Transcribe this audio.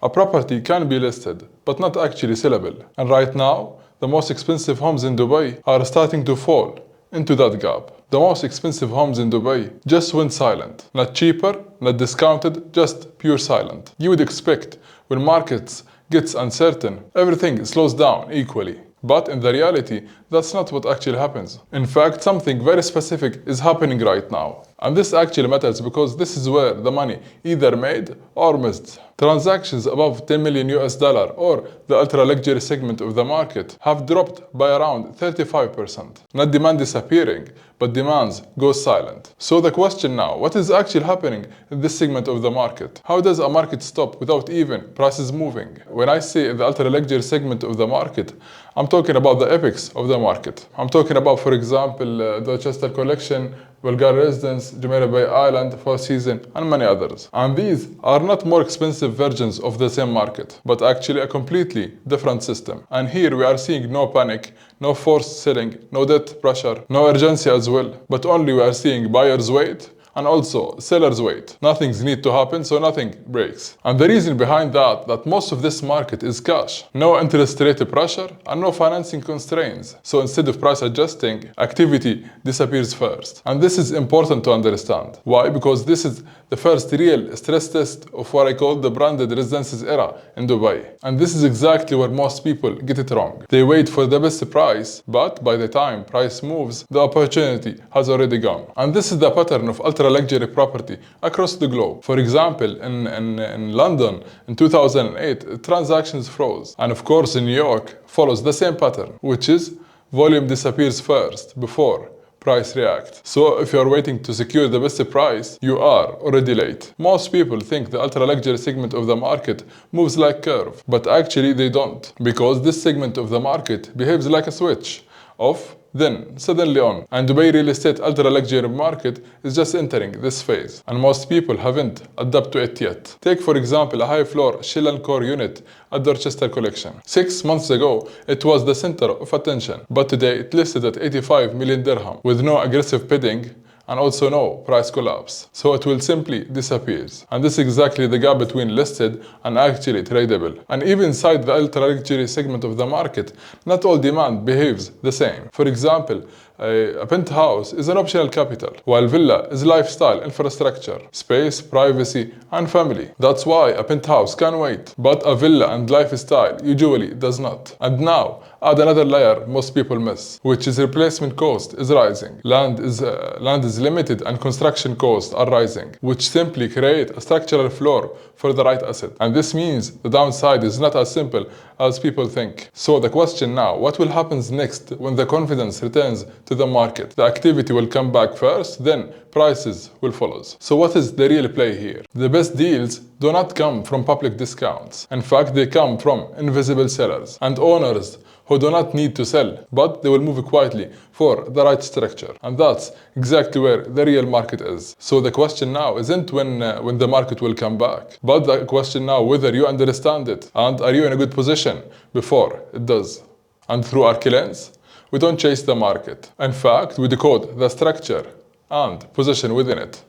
A property can be listed, but not actually sellable. And right now, the most expensive homes in Dubai are starting to fall into that gap. The most expensive homes in Dubai just went silent. Not cheaper, not discounted, just pure silent. You would expect when markets gets uncertain, everything slows down equally. But in the reality, that's not what actually happens. In fact, something very specific is happening right now. And this actually matters because this is where the money either made or missed. Transactions above 10 million US dollar or the ultra luxury segment of the market have dropped by around 35%. Not demand disappearing, but demands go silent. So the question now, what is actually happening in this segment of the market? How does a market stop without even prices moving? When I say the ultra luxury segment of the market, I'm talking about the epics of the market. I'm talking about, for example, Dorchester collection, Bulgarian Residence, Jumeirah Bay Island, Four Seasons, and many others. And these are not more expensive versions of the same market, but actually a completely different system. And here we are seeing no panic, no forced selling, no debt pressure, no urgency as well, but only we are seeing buyers wait and also sellers wait. Nothing's need to happen, so nothing breaks. And the reason behind that most of this market is cash. No interest rate pressure and no financing constraints. So instead of price adjusting, activity disappears first. And this is important to understand. Why? Because this is the first real stress test of what I call the branded residences era in Dubai. And this is exactly where most people get it wrong. They wait for the best price, but by the time price moves, the opportunity has already gone. And this is the pattern of ultra luxury property across the globe. For example, in London in 2008, transactions froze. And of course in New York follows the same pattern, which is volume disappears first before price react. So if you are waiting to secure the best price, you are already late. Most people think the ultra luxury segment of the market moves like curve, but actually they don't, because this segment of the market behaves like a switch off, then suddenly on. And Dubai real estate ultra luxury market is just entering this phase, and most people haven't adapted to it yet. Take for example a high floor shell and core unit at Dorchester collection. 6 months ago it was the center of attention, but today it listed at 85 million dirham with no aggressive bidding and also no price collapse. So it will simply disappear. And this is exactly the gap between listed and actually tradable. And even inside the ultra luxury segment of the market, not all demand behaves the same. For example, a penthouse is an optional capital, while villa is lifestyle infrastructure, space, privacy, and family. That's why a penthouse can wait, but a villa and lifestyle usually does not. And now, add another layer most people miss, which is replacement cost is rising. Land is limited and construction costs are rising, which simply create a structural floor for the right asset. And this means the downside is not as simple as people think. So the question now, what will happen next when the confidence returns to the market? The activity will come back first, then prices will follow. So what is the real play here? The best deals do not come from public discounts. In fact, they come from invisible sellers and owners who do not need to sell, but they will move quietly for the right structure. And that's exactly where the real market is. So the question now isn't when the market will come back, but the question now whether you understand it and are you in a good position before it does. And through Archi lens, we don't chase the market. In fact, we decode the structure and position within it.